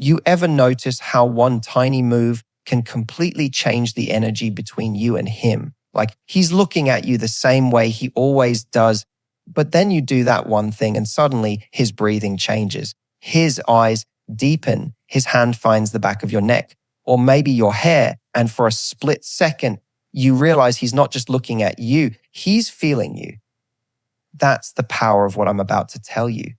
You ever notice how one tiny move can completely change the energy between you and him? Like he's looking at you the same way he always does, but then you do that one thing and suddenly his breathing changes. His eyes deepen, his hand finds the back of your neck, or maybe your hair, and for a split second, you realize he's not just looking at you, he's feeling you. That's the power of what I'm about to tell you.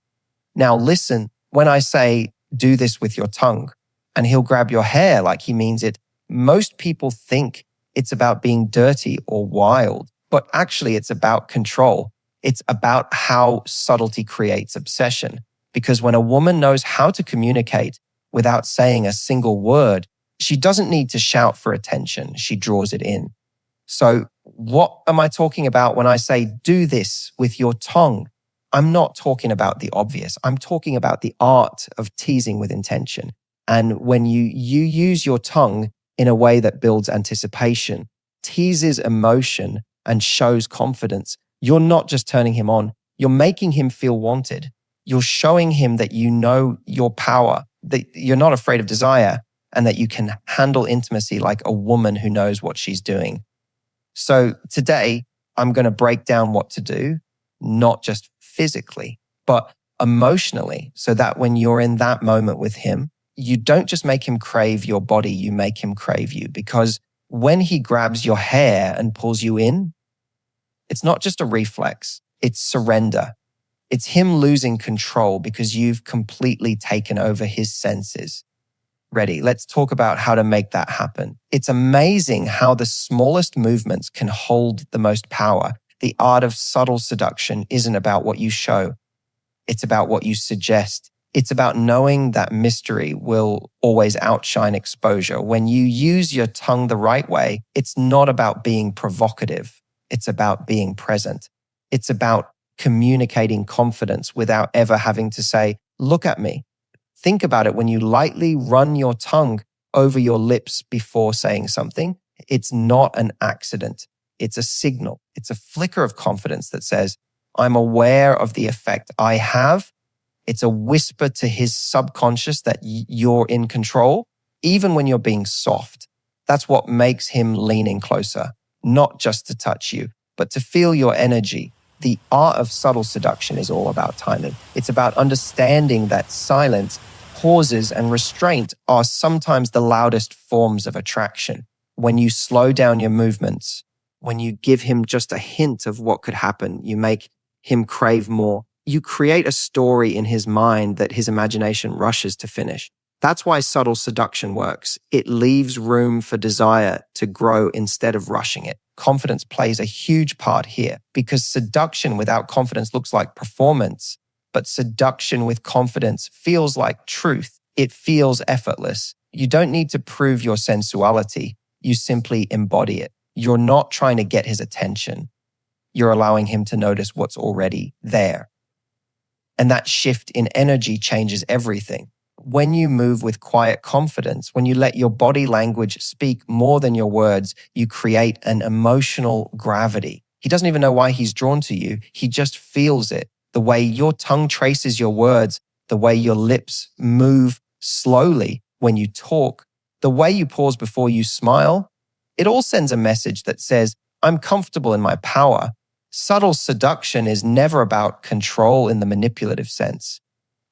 Now listen, when I say do this with your tongue, and he'll grab your hair like he means it, most people think it's about being dirty or wild, but actually it's about control. It's about how subtlety creates obsession. Because when a woman knows how to communicate without saying a single word, she doesn't need to shout for attention. She draws it in. So what am I talking about when I say do this with your tongue? I'm not talking about the obvious. I'm talking about the art of teasing with intention. And when you use your tongue in a way that builds anticipation, teases emotion, and shows confidence, you're not just turning him on, you're making him feel wanted. You're showing him that you know your power, that you're not afraid of desire, and that you can handle intimacy like a woman who knows what she's doing. So today, I'm going to break down what to do, not just physically, but emotionally, so that when you're in that moment with him, you don't just make him crave your body, you make him crave you. Because when he grabs your hair and pulls you in, it's not just a reflex, it's surrender. It's him losing control because you've completely taken over his senses. Ready? Let's talk about how to make that happen. It's amazing how the smallest movements can hold the most power. The art of subtle seduction isn't about what you show. It's about what you suggest. It's about knowing that mystery will always outshine exposure. When you use your tongue the right way, it's not about being provocative. It's about being present. It's about communicating confidence without ever having to say, look at me. Think about it when you lightly run your tongue over your lips before saying something. It's not an accident. It's a signal. It's a flicker of confidence that says, I'm aware of the effect I have. It's a whisper to his subconscious that you're in control, even when you're being soft. That's what makes him lean in closer, not just to touch you, but to feel your energy. The art of subtle seduction is all about timing. It's about understanding that silence, pauses, and restraint are sometimes the loudest forms of attraction. When you slow down your movements, when you give him just a hint of what could happen, you make him crave more. You create a story in his mind that his imagination rushes to finish. That's why subtle seduction works. It leaves room for desire to grow instead of rushing it. Confidence plays a huge part here because seduction without confidence looks like performance, but seduction with confidence feels like truth. It feels effortless. You don't need to prove your sensuality. You simply embody it. You're not trying to get his attention. You're allowing him to notice what's already there. And that shift in energy changes everything. When you move with quiet confidence, when you let your body language speak more than your words, you create an emotional gravity. He doesn't even know why he's drawn to you. He just feels it. The way your tongue traces your words, the way your lips move slowly when you talk, the way you pause before you smile, it all sends a message that says, I'm comfortable in my power. Subtle seduction is never about control in the manipulative sense.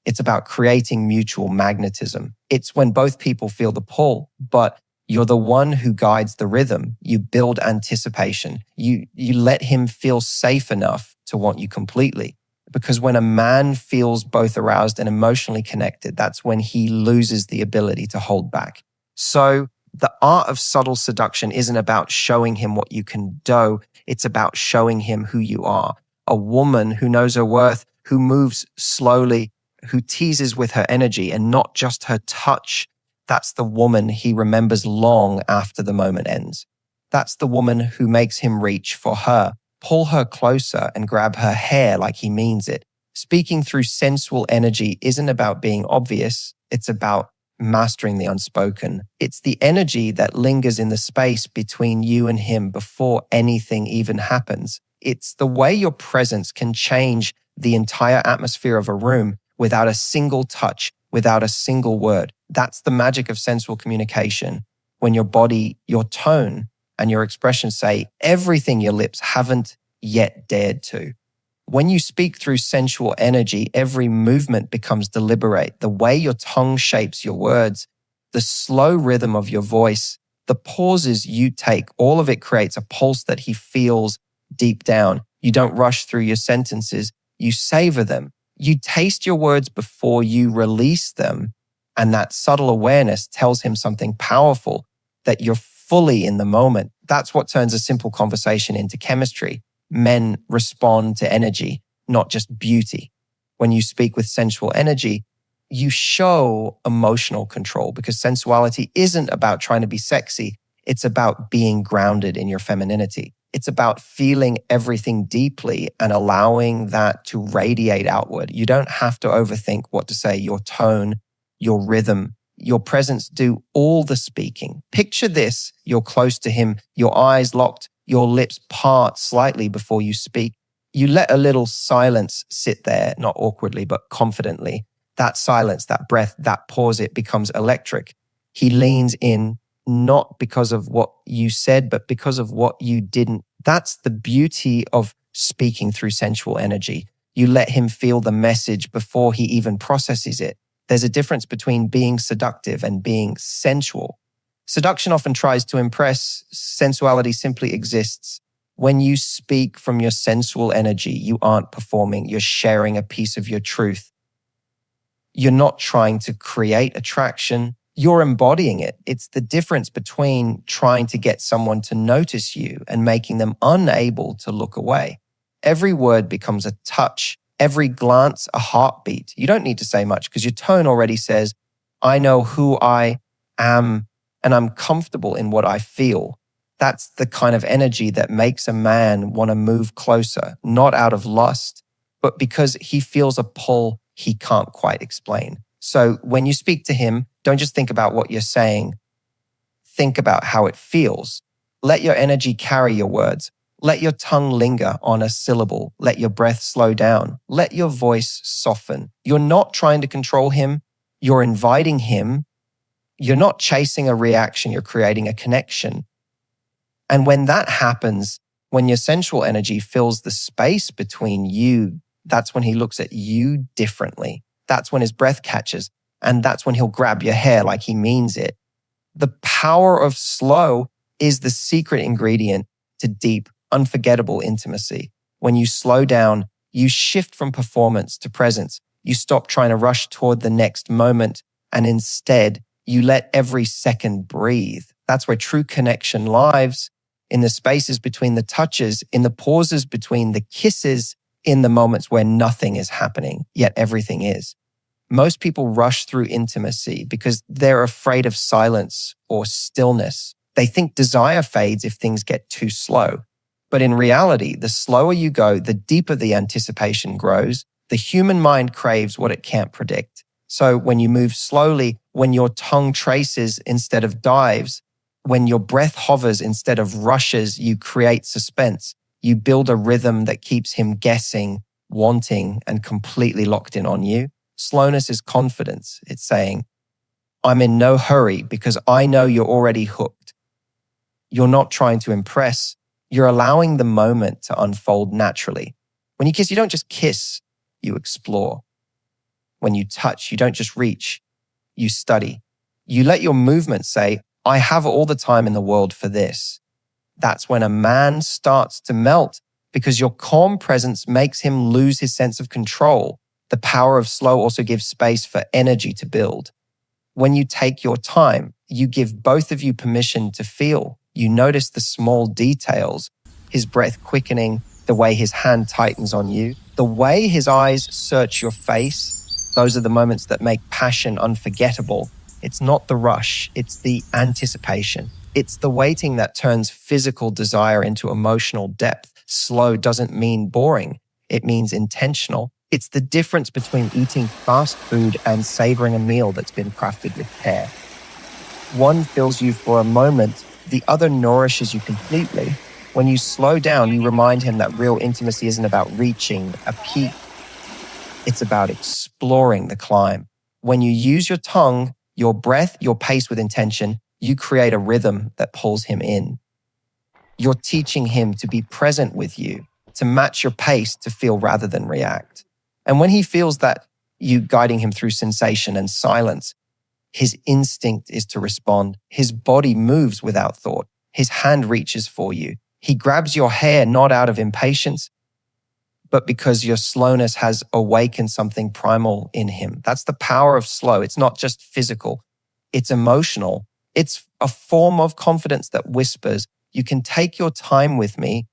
It's about creating mutual magnetism. It's when both people feel the pull, but you're the one who guides the rhythm. You build anticipation. You let him feel safe enough to want you completely. Because when a man feels both aroused and emotionally connected, that's when he loses the ability to hold back. So the art of subtle seduction isn't about showing him what you can do. It's about showing him who you are. A woman who knows her worth, who moves slowly, who teases with her energy and not just her touch. That's the woman he remembers long after the moment ends. That's the woman who makes him reach for her, pull her closer and grab her hair like he means it. Speaking through sensual energy isn't about being obvious. It's about mastering the unspoken. It's the energy that lingers in the space between you and him before anything even happens. It's the way your presence can change the entire atmosphere of a room without a single touch, without a single word. That's the magic of sensual communication. When your body, your tone, and your expression say everything your lips haven't yet dared to. When you speak through sensual energy, every movement becomes deliberate. The way your tongue shapes your words, the slow rhythm of your voice, the pauses you take, all of it creates a pulse that he feels deep down. You don't rush through your sentences, you savor them. You taste your words before you release them. And that subtle awareness tells him something powerful, that you're fully in the moment. That's what turns a simple conversation into chemistry. Men respond to energy, not just beauty. When you speak with sensual energy, you show emotional control, because sensuality isn't about trying to be sexy. It's about being grounded in your femininity. It's about feeling everything deeply and allowing that to radiate outward. You don't have to overthink what to say. Your tone, your rhythm, your presence do all the speaking. Picture this: you're close to him, your eyes locked, your lips part slightly before you speak. You let a little silence sit there, not awkwardly, but confidently. That silence, that breath, that pause, it becomes electric. He leans in, not because of what you said, but because of what you didn't. That's the beauty of speaking through sensual energy. You let him feel the message before he even processes it. There's a difference between being seductive and being sensual. Seduction often tries to impress. Sensuality simply exists. When you speak from your sensual energy, you aren't performing. You're sharing a piece of your truth. You're not trying to create attraction. You're embodying it. It's the difference between trying to get someone to notice you and making them unable to look away. Every word becomes a touch. Every glance, a heartbeat. You don't need to say much because your tone already says, I know who I am and I'm comfortable in what I feel. That's the kind of energy that makes a man want to move closer, not out of lust, but because he feels a pull he can't quite explain. So when you speak to him, don't just think about what you're saying. Think about how it feels. Let your energy carry your words. Let your tongue linger on a syllable. Let your breath slow down. Let your voice soften. You're not trying to control him. You're inviting him. You're not chasing a reaction. You're creating a connection. And when that happens, when your sensual energy fills the space between you, that's when he looks at you differently. That's when his breath catches. And that's when he'll grab your hair like he means it. The power of slow is the secret ingredient to deep, unforgettable intimacy. When you slow down, you shift from performance to presence. You stop trying to rush toward the next moment, and instead, you let every second breathe. That's where true connection lives, in the spaces between the touches, in the pauses between the kisses, in the moments where nothing is happening, yet everything is. Most people rush through intimacy because they're afraid of silence or stillness. They think desire fades if things get too slow. But in reality, the slower you go, the deeper the anticipation grows. The human mind craves what it can't predict. So when you move slowly, when your tongue traces instead of dives, when your breath hovers instead of rushes, you create suspense. You build a rhythm that keeps him guessing, wanting, and completely locked in on you. Slowness is confidence. It's saying, I'm in no hurry because I know you're already hooked. You're not trying to impress. You're allowing the moment to unfold naturally. When you kiss, you don't just kiss, you explore. When you touch, you don't just reach, you study. You let your movement say, I have all the time in the world for this. That's when a man starts to melt because your calm presence makes him lose his sense of control. The power of slow also gives space for energy to build. When you take your time, you give both of you permission to feel. You notice the small details, his breath quickening, the way his hand tightens on you, the way his eyes search your face. Those are the moments that make passion unforgettable. It's not the rush, it's the anticipation. It's the waiting that turns physical desire into emotional depth. Slow doesn't mean boring, it means intentional. It's the difference between eating fast food and savoring a meal that's been crafted with care. One fills you for a moment, the other nourishes you completely. When you slow down, you remind him that real intimacy isn't about reaching a peak. It's about exploring the climb. When you use your tongue, Your breath, your pace with intention, you create a rhythm that pulls him in. You're teaching him to be present with you, to match your pace, to feel rather than react. And when he feels that you guiding him through sensation and silence, his instinct is to respond. His body moves without thought. His hand reaches for you. He grabs your hair not out of impatience, but because your slowness has awakened something primal in him. That's the power of slow. It's not just physical. It's emotional. It's a form of confidence that whispers, you can take your time with me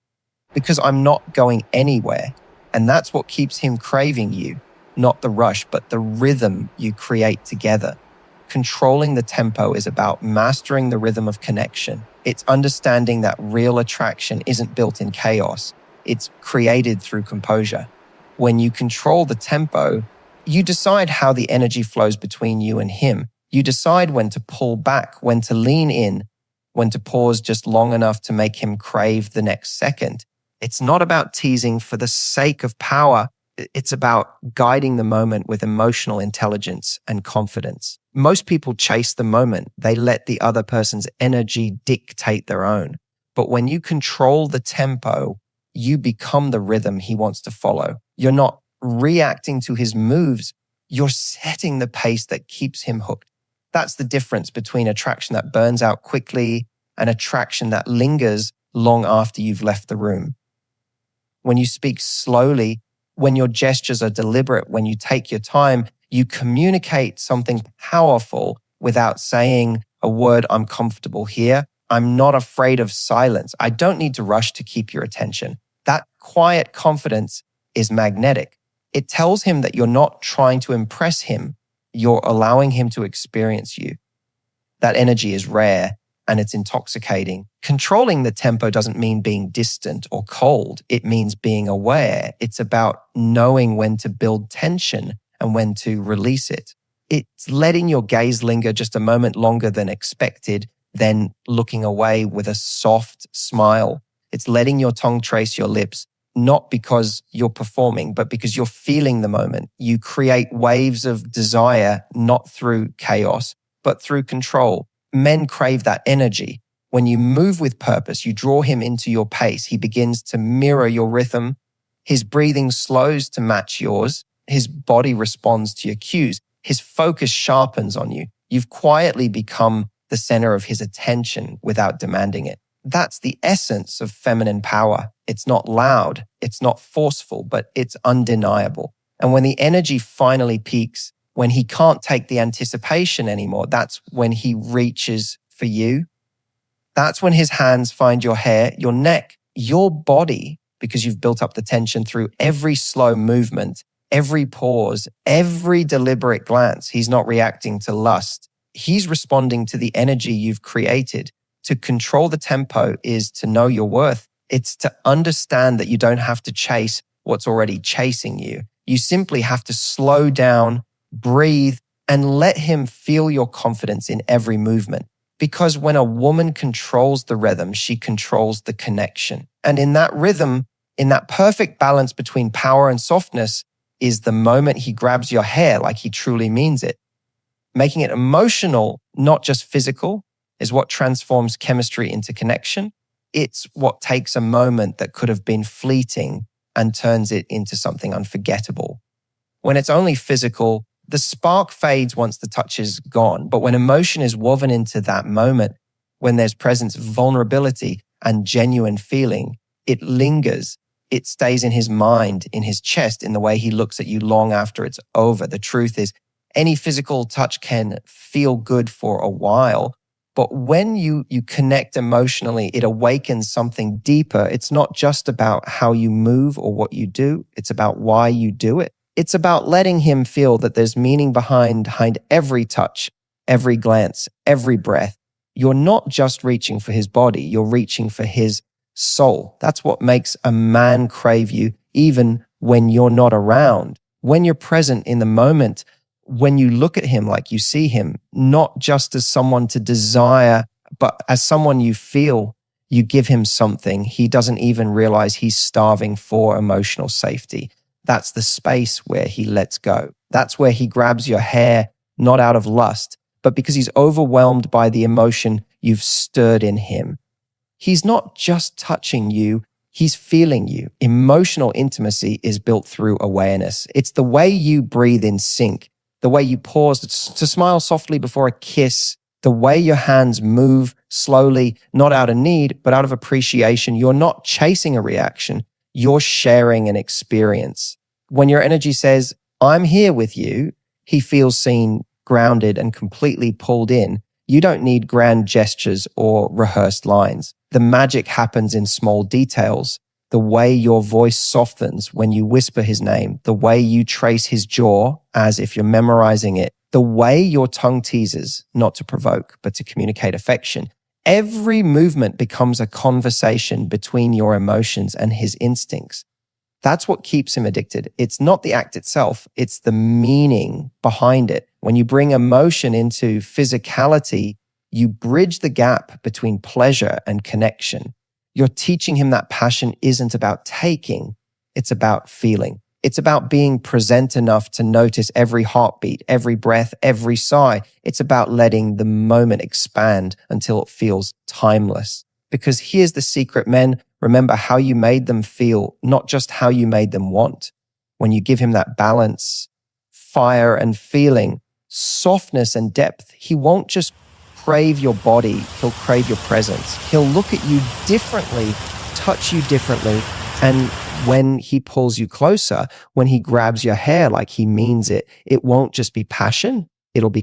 because I'm not going anywhere. And that's what keeps him craving you, not the rush, but the rhythm you create together. Controlling the tempo is about mastering the rhythm of connection. It's understanding that real attraction isn't built in chaos. It's created through composure. When you control the tempo, you decide how the energy flows between you and him. You decide when to pull back, when to lean in, when to pause just long enough to make him crave the next second. It's not about teasing for the sake of power. It's about guiding the moment with emotional intelligence and confidence. Most people chase the moment. They let the other person's energy dictate their own. But when you control the tempo, you become the rhythm he wants to follow. You're not reacting to his moves. You're setting the pace that keeps him hooked. That's the difference between attraction that burns out quickly and attraction that lingers long after you've left the room. When you speak slowly, when your gestures are deliberate, when you take your time, you communicate something powerful without saying a word, I'm comfortable here. I'm not afraid of silence. I don't need to rush to keep your attention. That quiet confidence is magnetic. It tells him that you're not trying to impress him. You're allowing him to experience you. That energy is rare and it's intoxicating. Controlling the tempo doesn't mean being distant or cold. It means being aware. It's about knowing when to build tension and when to release it. It's letting your gaze linger just a moment longer than expected, then looking away with a soft smile. It's letting your tongue trace your lips, not because you're performing, but because you're feeling the moment. You create waves of desire, not through chaos, but through control. Men crave that energy. When you move with purpose, you draw him into your pace. He begins to mirror your rhythm. His breathing slows to match yours. His body responds to your cues. His focus sharpens on you. You've quietly become the center of his attention without demanding it. That's the essence of feminine power. It's not loud, it's not forceful, but it's undeniable. And when the energy finally peaks, when he can't take the anticipation anymore, that's when he reaches for you. That's when his hands find your hair, your neck, your body, because you've built up the tension through every slow movement, every pause, every deliberate glance. He's not reacting to lust. He's responding to the energy you've created. To control the tempo is to know your worth. It's to understand that you don't have to chase what's already chasing you. You simply have to slow down, breathe, and let him feel your confidence in every movement. Because when a woman controls the rhythm, she controls the connection. And in that rhythm, in that perfect balance between power and softness, is the moment he grabs your hair like he truly means it. Making it emotional, not just physical, is what transforms chemistry into connection. It's what takes a moment that could have been fleeting and turns it into something unforgettable. When it's only physical, the spark fades once the touch is gone. But when emotion is woven into that moment, when there's presence, vulnerability, and genuine feeling, it lingers. It stays in his mind, in his chest, in the way he looks at you long after it's over. The truth is, any physical touch can feel good for a while, but when you connect emotionally, it awakens something deeper. It's not just about how you move or what you do. It's about why you do it. It's about letting him feel that there's meaning behind every touch, every glance, every breath. You're not just reaching for his body, you're reaching for his soul. That's what makes a man crave you even when you're not around. When you're present in the moment, when you look at him like you see him, not just as someone to desire, but as someone you feel, you give him something. He doesn't even realize he's starving for emotional safety. That's the space where he lets go. That's where he grabs your hair, not out of lust, but because he's overwhelmed by the emotion you've stirred in him. He's not just touching you, he's feeling you. Emotional intimacy is built through awareness. It's the way you breathe in sync, the way you pause to smile softly before a kiss, the way your hands move slowly, not out of need, but out of appreciation. You're not chasing a reaction, you're sharing an experience. When your energy says, I'm here with you, he feels seen, grounded, and completely pulled in. You don't need grand gestures or rehearsed lines. The magic happens in small details. The way your voice softens when you whisper his name, the way you trace his jaw as if you're memorizing it, the way your tongue teases, not to provoke, but to communicate affection. Every movement becomes a conversation between your emotions and his instincts. That's what keeps him addicted. It's not the act itself, it's the meaning behind it. When you bring emotion into physicality, you bridge the gap between pleasure and connection. You're teaching him that passion isn't about taking, it's about feeling. It's about being present enough to notice every heartbeat, every breath, every sigh. It's about letting the moment expand until it feels timeless. Because here's the secret, men. Remember how you made them feel, not just how you made them want. When you give him that balance, fire and feeling, softness and depth, he won't just crave your body, he'll crave your presence. He'll look at you differently, touch you differently, and when he pulls you closer, when he grabs your hair like he means it, it won't just be passion, it'll be